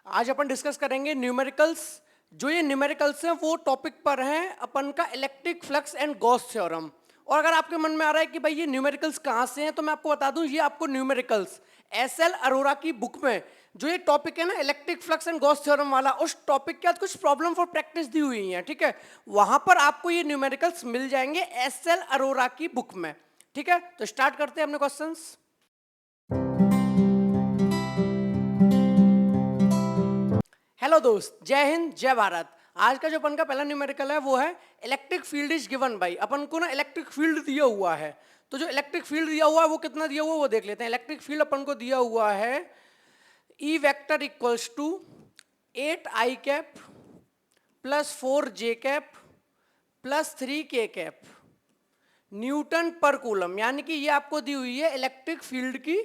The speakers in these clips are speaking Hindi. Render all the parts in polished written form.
आज अपन डिस्कस करेंगे न्यूमेरिकल्स। जो ये न्यूमेरिकल्स हैं वो टॉपिक पर हैं अपन का electric flux and Gauss theorem. और अगर आपके मन में आ रहा है कि भाई ये न्यूमेरिकल्स कहाँ से हैं, तो मैं आपको बता दूं ये आपको न्यूमेरिकल्स एसएल अरोरा की बुक में जो ये टॉपिक है ना electric flux and Gauss theorem वाला, उस टॉपिक के बाद कुछ प्रॉब्लम फॉर प्रैक्टिस दी हुई है, ठीक है। वहां पर आपको ये न्यूमेरिकल्स मिल जाएंगे एसएल अरोरा की बुक में, ठीक है। तो स्टार्ट करते हैं अपने क्वेश्चंस। हेलो दोस्त, जय हिंद जय भारत। आज का जो अपन का पहला न्यूमेरिकल है वो है electric field is given by. अपन को ना इलेक्ट्रिक फील्ड दिया हुआ है, तो जो इलेक्ट्रिक फील्ड दिया हुआ है वो कितना दिया हुआ है वो देख लेते हैं। इलेक्ट्रिक फील्ड अपन को दिया हुआ है E vector equals to 8i cap plus 4j cap plus 3k cap newton पर कूलम, यानी कि ये आपको दी हुई है इलेक्ट्रिक फील्ड की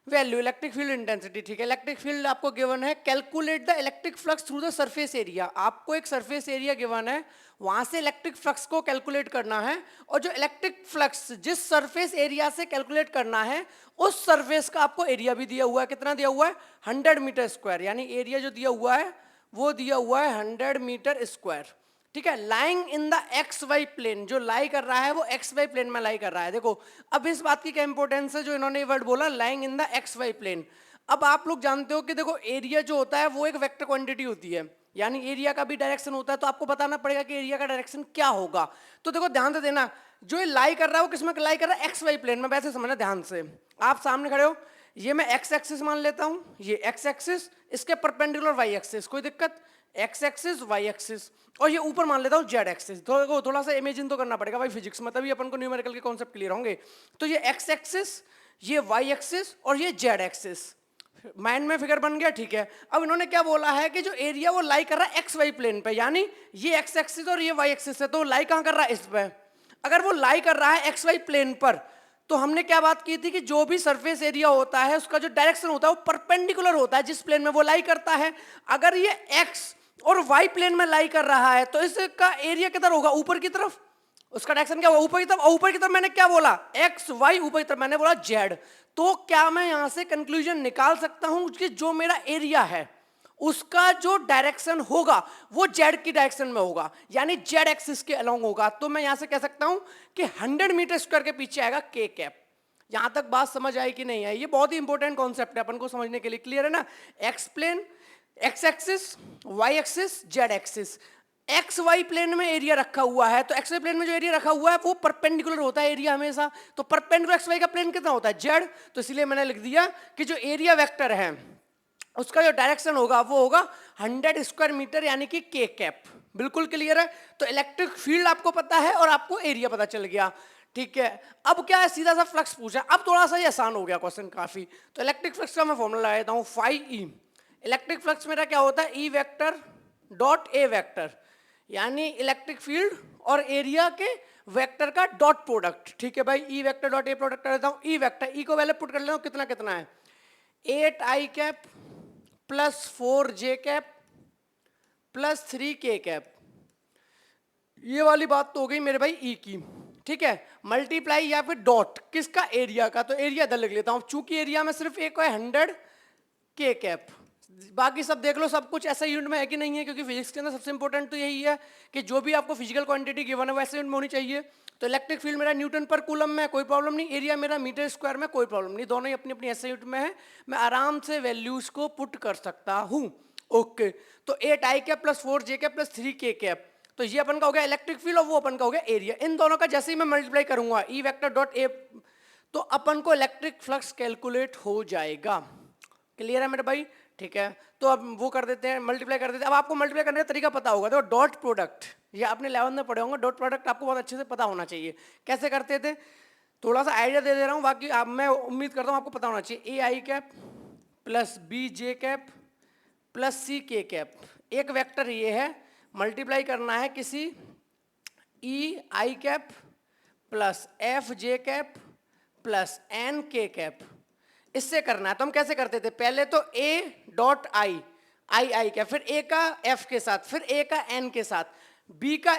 वैल्यू, इलेक्ट्रिक फील्ड इंटेंसिटी, ठीक है। इलेक्ट्रिक फील्ड आपको गिवन है, calculate the electric flux through the surface area. आपको एक सरफेस एरिया गिवन है, वहां से इलेक्ट्रिक फ्लक्स को कैलकुलेट करना है, और जो इलेक्ट्रिक फ्लक्स जिस सरफेस एरिया से कैलकुलेट करना है उस सरफेस का आपको एरिया भी दिया हुआ है। कितना दिया हुआ है? 100 मीटर स्क्वायर, यानी एरिया जो दिया हुआ है वो दिया हुआ है 100 मीटर स्क्वायर, ठीक है। Lying in the X Y plane, जो लाई कर रहा है वो एक्स वाई प्लेन में लाई कर रहा है। देखो अब इस बात की क्या इंपॉर्टेंस है जो इन्होंने ये वर्ड बोला, lying in the X Y plane. अब आप लोग जानते हो कि देखो एरिया जो होता है वो एक वेक्टर क्वांटिटी होती है, यानी एरिया का भी डायरेक्शन होता है, तो आपको बताना पड़ेगा कि एरिया का डायरेक्शन क्या होगा। तो देखो ध्यान से देना, जो ये लाई कर रहा है वो किसमें लाई कर रहा है? एक्स वाई प्लेन में। वैसे समझना ध्यान से, आप सामने खड़े हो, ये मैं एक्स एक्सिस मान लेता हूं, ये एक्स एक्सिस, इसके परपेंडिकुलर वाई एक्सिस, कोई दिक्कत? एक्स एक्सिस वाई एक्सिस, और ये ऊपर मान लेता हूँ जेड एक्सिस। थोड़ा सा इमेजिन तो करना पड़ेगा भाई फिजिक्स में, तभी अपन को न्यूमेरिकल के कॉन्सेप्ट क्लियर होंगे। तो ये एक्स एक्सिस, ये वाई एक्सिस और ये जेड एक्सिस, माइंड में फिगर बन गया, ठीक है। अब इन्होंने क्या बोला है कि जो एरिया वो लाई कर रहा है एक्स वाई प्लेन पे, यानी ये एक्स एक्सिस और ये वाई एक्सिस है, तो लाई कहाँ कर रहा है? इस पे। अगर वो लाई कर रहा है एक्स वाई प्लेन पर, तो हमने क्या बात की थी कि जो भी सरफेस एरिया होता है उसका जो डायरेक्शन होता है वो परपेंडिकुलर होता है जिस प्लेन में वो लाई करता है। अगर ये एक्स और वाई प्लेन में लाई कर रहा है तो इसका एरिया किधर होगा? ऊपर की तरफ। उसका डायरेक्शन क्या होगा? ऊपर की तरफ। और ऊपर की तरफ मैंने क्या बोला? X Y. ऊपर की तरफ मैंने बोला जेड। तो क्या मैं यहां से कंक्लूजन निकाल सकता हूं कि जो मेरा एरिया है उसका जो डायरेक्शन होगा वो जेड की डायरेक्शन में होगा, यानी जेड एक्सिस के अलोंग होगा। तो मैं यहां से कह सकता हूं कि 100 मीटर स्क्वायर के पीछे आएगा के कैप। यहां तक बात समझ आई कि नहीं आई? ये बहुत ही इंपॉर्टेंट कॉन्सेप्ट है अपन को समझने के लिए, क्लियर है ना? X plane, X axis, Y axis, Z axis. X Y plane में एरिया रखा हुआ है, तो एक्स वाई प्लेन में जो एरिया रखा हुआ है वो परपेंडिकुलर होता है एरिया हमेशा। तो परपेंडिकुलर एक्स वाई का प्लेन कितना होता है? जेड। तो इसलिए मैंने लिख दिया कि जो एरिया वेक्टर है उसका जो डायरेक्शन होगा वो होगा 100 स्क्वायर मीटर, यानी कि के कैप। बिल्कुल क्लियर है? तो इलेक्ट्रिक फील्ड आपको पता है और आपको एरिया पता चल गया, ठीक है। अब क्या है, सीधा सा फ्लक्स पूछा। अब थोड़ा सा ये आसान हो गया क्वेश्चन काफी। तो इलेक्ट्रिक फ्लक्स का मैं फॉर्मूला लगा देता हूं, फाई ई। इलेक्ट्रिक फ्लक्स मेरा क्या होता है? E vector dot A vector, यानी इलेक्ट्रिक फील्ड और एरिया के वेक्टर का डॉट प्रोडक्ट, ठीक है भाई। ई वेक्टर डॉट ए प्रोडक्ट कर देता हूं। ई वेक्टर, ई को वैल्यू पुट कर लेता हूं, कितना कितना है? 8i cap plus 4j cap plus 3k cap. ये वाली बात तो हो गई मेरे भाई ई की, ठीक है। मल्टीप्लाई या फिर डॉट किसका? एरिया का। तो एरिया इधर लिख लेता हूं, चूंकि एरिया में सिर्फ एक है 100 के कैप, बाकी सब देख लो सब कुछ ऐसा यूनिट में है कि नहीं है, क्योंकि फिजिक्स के अंदर सबसे इंपॉर्टेंट तो यही है कि जो भी आपको फिजिकल क्वांटिटी गिवन है वैसे यूनिट में होनी चाहिए। तो इलेक्ट्रिक फील्ड मेरा न्यूटन पर कूलम में है, कोई प्रॉब्लम नहीं। एरिया मेरा मीटर स्क्वायर में, कोई प्रॉब्लम नहीं। दोनों ही अपनी अपनी ऐसे यूनिट में है, मैं आराम से वैल्यूज को पुट कर सकता हूँ। ओके, तो 8i cap plus 4j cap plus 3k cap, तो ये अपन का हो गया इलेक्ट्रिक फील्ड और वो अपन का हो गया एरिया। इन दोनों का जैसे ही मैं मल्टीप्लाई करूंगा ई वेक्टर डॉट ए, तो अपन को इलेक्ट्रिक फ्लक्स कैलकुलेट हो जाएगा। क्लियर है मेरे भाई? ठीक है, तो अब वो कर देते हैं, मल्टीप्लाई कर देते हैं। अब आपको मल्टीप्लाई करने का तरीका पता होगा, देखो डॉट प्रोडक्ट, ये आपने 11th में पढ़े होंगे। डॉट प्रोडक्ट आपको बहुत अच्छे से पता होना चाहिए, कैसे करते थे। थोड़ा सा आइडिया दे रहा हूँ, बाकी आप, मैं उम्मीद करता हूँ आपको पता होना चाहिए। A i cap plus B j cap plus C k cap, एक वेक्टर ये है, मल्टीप्लाई करना है किसी ई आई कैप प्लस एफ जे कैप प्लस एन के कैप, इससे करना है। तो हम कैसे करते थे? पहले तो ए dot I, I I cap, फिर ए का एफ के साथ, फिर ए का एन के साथ, बी का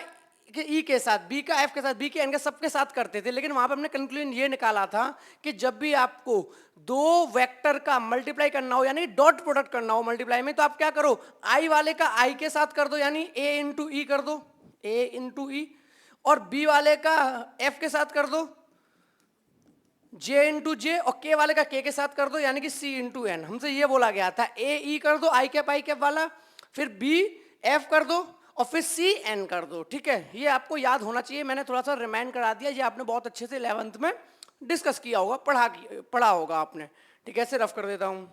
ई के साथ, बी का एफ के साथ, बी के एन के सबके साथ करते थे, लेकिन वहां पे हमने कंक्लूजन ये निकाला था कि जब भी आपको दो वेक्टर का मल्टीप्लाई करना हो यानी डॉट प्रोडक्ट करना हो मल्टीप्लाई में, तो आप क्या करो, आई वाले का आई के साथ कर दो यानी ए इंटू ई कर दो, ए इंटू ई, और बी वाले का एफ के साथ कर दो जे इंटू जे, और के वाले का के साथ कर दो यानी कि सी इंटू एन। हमसे ये बोला गया था ए ई कर दो आई कैप वाला, फिर बी एफ कर दो और फिर सी एन कर दो। ठीक है, ये आपको याद होना चाहिए, मैंने थोड़ा सा रिमाइंड करा दिया, ये आपने बहुत अच्छे से 11th में डिस्कस किया होगा, पढ़ा होगा आपने। ठीक है, ऐसे रफ कर देता हूं।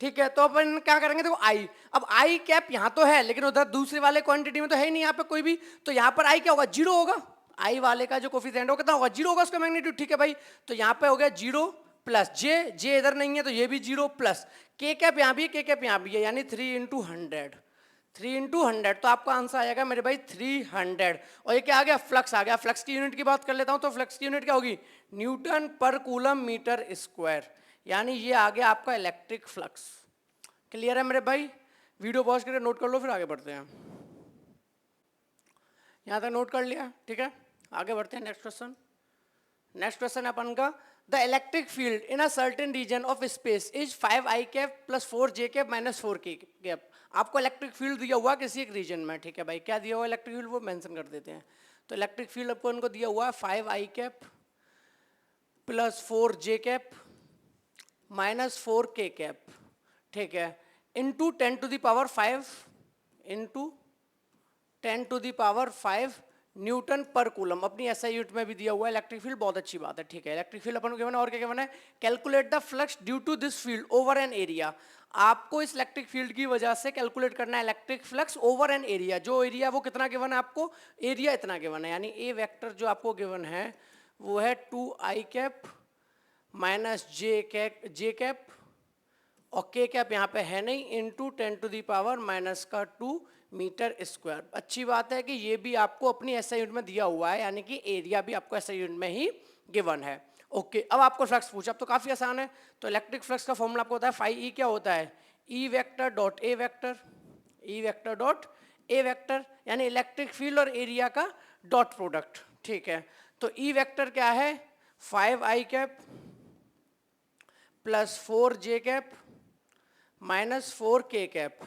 ठीक है, तो अपन क्या करेंगे, देखो आई, अब आई कैप यहाँ तो है लेकिन उधर दूसरे वाले क्वांटिटी में तो है ही नहीं यहाँ पे कोई भी, तो यहाँ पर आई क्या होगा, जीरो होगा। आई वाले का जो कोफिशिएंट होगा कितना होगा, जीरो होगा उसका मैग्नीट्यूड। ठीक है भाई, तो यहाँ पे हो गया जीरो प्लस जे इधर नहीं है तो ये भी जीरो प्लस के कैप यहाँ भी है, के कैप यहाँ भी है, यानी 3 इंटू 100, 3 इंटू 100, तो आपका आंसर आ जाएगा मेरे भाई 300। और ये क्या आ गया, फ्लक्स आ गया। फ्लक्स की यूनिट की बात कर लेता हूँ, तो फ्लक्स की यूनिट क्या होगी, न्यूटन पर कूलम मीटर स्क्वायर, यानी ये आ गया आपका इलेक्ट्रिक फ्लक्स। क्लियर है मेरे भाई, वीडियो पॉज करके नोट कर लो, फिर आगे बढ़ते हैं। यहाँ तक नोट कर लिया, ठीक है, आगे बढ़ते हैं। नेक्स्ट क्वेश्चन, नेक्स्ट क्वेश्चन है अपन का, the electric field in a certain region of space is 5 I cap plus 4 J cap minus 4 K cap. आपको इलेक्ट्रिक फील्ड दिया हुआ किसी एक रीजन में, ठीक है भाई, क्या दिया हुआ इलेक्ट्रिक फील्ड वो मेंशन कर देते हैं। तो इलेक्ट्रिक फील्ड आपको उनको दिया हुआ है 5 I cap plus 4 J cap minus 4 K cap, ठीक है, into 10 to the power 5 into 10 to the power 5 newton पर कूलम। अपनी एसआई यूनिट में भी दिया हुआ है इलेक्ट्रिक फील्ड, बहुत अच्छी बात है। ठीक है, इलेक्ट्रिक फील्ड अपन को गिवन है, और क्या गिवन है, calculate the flux due to this field over an area. आपको इस इलेक्ट्रिक फील्ड की वजह से कैलकुलेट करना है electric flux over an area. जो एरिया वो कितना गिवन है आपको, एरिया इतना गिवन है, यानी ए वेक्टर जो आपको गिवन है वो है 2 आई कैप माइनस जे कैप और के कैप यहाँ पे है नहीं, into 10 to the power minus का 2 मीटर स्क्वायर। अच्छी बात है कि ये भी आपको अपनी एसआई यूनिट में दिया हुआ है, यानी कि एरिया भी आपको एसआई यूनिट में ही गिवन है। ओके, अब आपको फ्लक्स पूछा, अब तो काफ़ी आसान है। तो इलेक्ट्रिक फ्लक्स का फॉर्मूला आपको होता है फाई ई, क्या होता है, E vector dot A vector, E vector dot A vector, यानी इलेक्ट्रिक फील्ड और एरिया का डॉट प्रोडक्ट। ठीक है, तो ई वेक्टर क्या है, 5 I cap plus 4 J cap minus 4 K cap,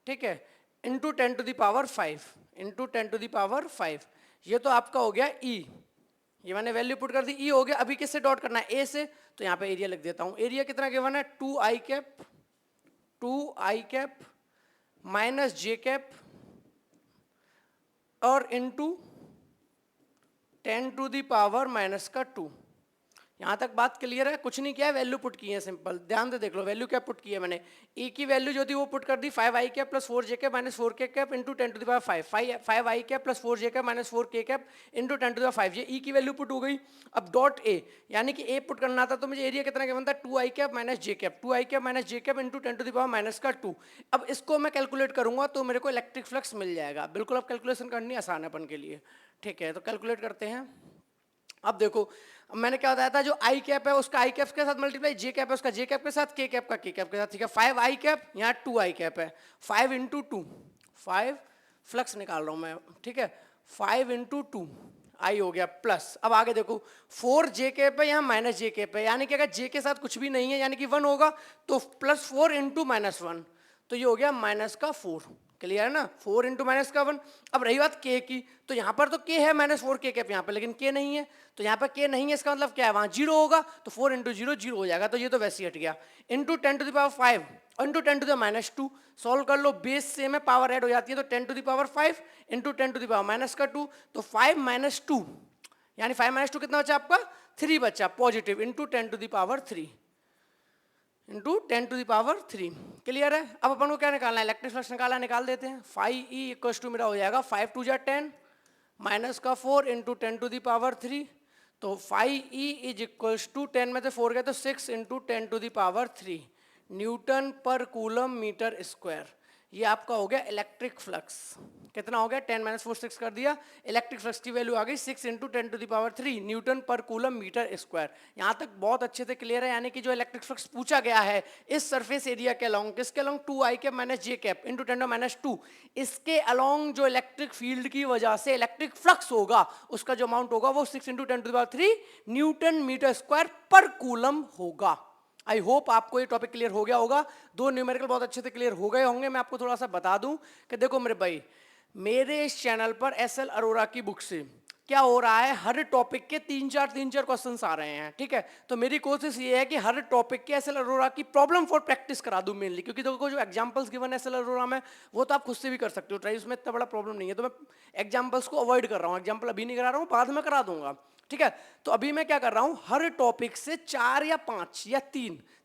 ठीक है, into 10 to the power 5 into 10 to the power 5। ये तो आपका हो गया ई, ये मैंने वैल्यू पुट कर दी, ई हो गया। अभी किससे डॉट करना है, ए से, तो यहाँ पे एरिया लिख देता हूँ। एरिया कितना गिवन है, 2 आई कैप माइनस जे कैप और into 10 to the power minus का 2। यहाँ तक बात क्लियर है, कुछ नहीं किया है, वैल्यू पुट की है सिंपल, ध्यान से देख लो वैल्यू क्या पुट की है मैंने। ई की वैल्यू जो थी वो पुट कर दी 5 I cap plus 4 J cap minus 4 K cap into 10 to the power 5 I cap plus 4 J cap minus 4 K cap into 10 to the 5। ये ई की वैल्यू पुट हो गई। अब डॉट ए, यानी कि ए पुट करना था, तो मुझे एरिया कितना गिवन था, 2 आई cap minus J cap, 2 I cap minus J cap into 10 to the power minus का 2। अब इसको मैं कैलकुलेट करूंगा तो मेरे को इलेक्ट्रिक फ्लक्स मिल जाएगा। बिल्कुल, अब कैलकुलेशन करनी आसान है अपन के लिए। ठीक है, तो कैलकुलेट करते हैं। अब देखो, मैंने क्या बताया था, जो आई कैप है उसका आई कैप के साथ मल्टीप्लाई, जे कैप है उसका जे कैप के साथ, के कैप का के कैप के साथ। ठीक है, 5 आई कैप, यहाँ 2 आई कैप है, 5 इंटू 2, 5 फ्लक्स निकाल रहा हूँ मैं, ठीक है, 5 इंटू 2 आई हो गया प्लस। अब आगे देखो, 4 जे कैप है, यहाँ माइनस जे कैप है, यानी कि अगर जे के साथ कुछ भी नहीं है यानी कि 1 होगा, तो प्लस 4 इंटू माइनस 1, तो ये हो गया माइनस का 4। क्लियर है ना, 4 इंटू माइनस का 1। अब रही बात के की, तो यहाँ पर तो के है माइनस 4 के कैप यहाँ पर, लेकिन के नहीं है, तो यहाँ पर के नहीं है, इसका मतलब क्या है, वहाँ 0 होगा, तो 4 इंटू 0 0 हो जाएगा, तो ये तो वैसे ही हट गया। Into 10 to the power 5 into 10 to the minus 2, solve कर लो, बेस सेम है, पावर ऐड हो जाती है, तो 10 to the power 5 into 10 to the power minus का 2, तो 5 माइनस 2, यानी 5 माइनस 2 कितना बचा आपका, 3 बचा positive, into 10 to the power 3 into 10 to the power 3। Clear है। अब अपन को क्या निकालना है, इलेक्ट्रिक फ्लक्स निकाल देते हैं। 5 ई इक्वल्स टू मेरा हो जाएगा 5 2 जा 10 माइनस का 4 इंटू 10 टू द पावर 3, तो 5 ई इज इक्वल्स टू 10 में से 4 गए तो 6 into 10 to the power 3 newton पर कूलम मीटर स्क्वायर। ये आपका हो गया इलेक्ट्रिक फ्लक्स, कितना हो गया 10⁻⁴ कर दिया। इलेक्ट्रिक फ्लक्स की वैल्यू आ गई 6 × 10⁻³ न्यूटन पर कूलम मीटर स्क्वायर। यहाँ तक बहुत अच्छे से क्लियर है, यानी कि जो इलेक्ट्रिक फ्लक्स पूछा गया है इस सरफेस एरिया के अलोंग, किसके अलोंग 2i कैप माइनस जे कैप इंटू 10⁻², इसके अलोंग जो इलेक्ट्रिक फील्ड की वजह से इलेक्ट्रिक फ्लक्स होगा उसका जो अमाउंट होगा वो 6 × 10⁻³ न्यूटन मीटर स्क्वायर पर कूलम होगा। आई होप आपको ये टॉपिक क्लियर हो गया होगा। दो न्यूमेरिकल बहुत अच्छे से क्लियर हो गए होंगे। मैं आपको थोड़ा सा बता दूं कि देखो मेरे भाई, मेरे इस चैनल पर एसएल अरोरा की बुक से क्या हो रहा है, हर टॉपिक के 3-4 क्वेश्चंस आ रहे हैं, ठीक है। तो मेरी कोशिश ये है कि हर टॉपिक के एसएल अरोरा की प्रॉब्लम फॉर प्रैक्टिस करा दूं मेनली, क्योंकि देखो जो एग्जांपल्स गिवन है एसएल अरोरा में वो तो आप खुद से भी कर सकते हो ट्राई, उसमें इतना बड़ा प्रॉब्लम नहीं है। तो मैं एग्जाम्पल्स को अवॉइड कर रहा हूँ, एग्जाम्पल अभी नहीं करा रहा हूँ, बाद में करा दूंगा, ठीक है। तो अभी मैं क्या कर रहा हूँ, हर टॉपिक से 4 या 5 या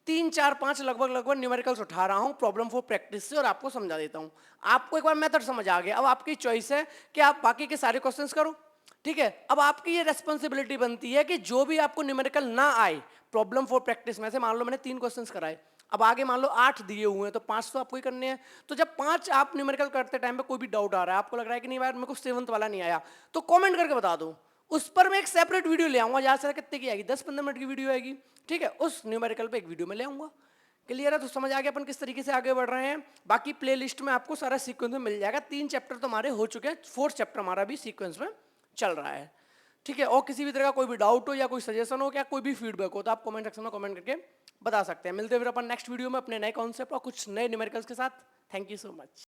3-4-5 लगभग न्यूमेरिकल्स उठा रहा हूँ प्रॉब्लम फॉर प्रैक्टिस से और आपको समझा देता हूँ। आपको एक बार मेथड समझ आ गया, अब आपकी चॉइस है कि आप बाकी के सारे क्वेश्चंस करो, ठीक है। अब आपकी ये रेस्पॉन्सिबिलिटी बनती है कि जो भी आपको न्यूमेरिकल ना आए प्रॉब्लम फॉर प्रैक्टिस में से, मान लो मैंने 3 क्वेश्चंस कराए, अब आगे मान लो 8 दिए हुए हैं तो 5 तो आपको ही करने हैं। तो जब 5 आप न्यूमेरिकल करते टाइम पे कोई भी डाउट आ रहा है, आपको लग रहा है कि नहीं यार मेरे को 7th वाला नहीं आया, तो कमेंट करके बता दो, उस पर मैं एक सेपरेट वीडियो ले आऊंगा। ज्यादा से कितने की आएगी, 10-15 मिनट की वीडियो आएगी, ठीक है। उस न्यूमेरिकल पे एक वीडियो में ले आऊंगा। क्लियर है? तो समझ आ गया अपन किस तरीके से आगे बढ़ रहे हैं। बाकी प्लेलिस्ट में आपको सारा सीक्वेंस में मिल जाएगा। 3 चैप्टर तो हमारे हो चुके हैं, 4th चैप्टर हमारा भी सीक्वेंस में चल रहा है, ठीक है। और किसी भी तरह का कोई भी डाउट हो या कोई सजेशन हो या कोई भी फीडबैक हो तो आप कमेंट सेक्शन में कमेंट करके बता सकते हैं। मिलते हैं फिर अपन नेक्स्ट वीडियो में अपने नए कॉन्सेप्ट और कुछ नए न्यूमेरिकल्स के साथ। Thank you so much.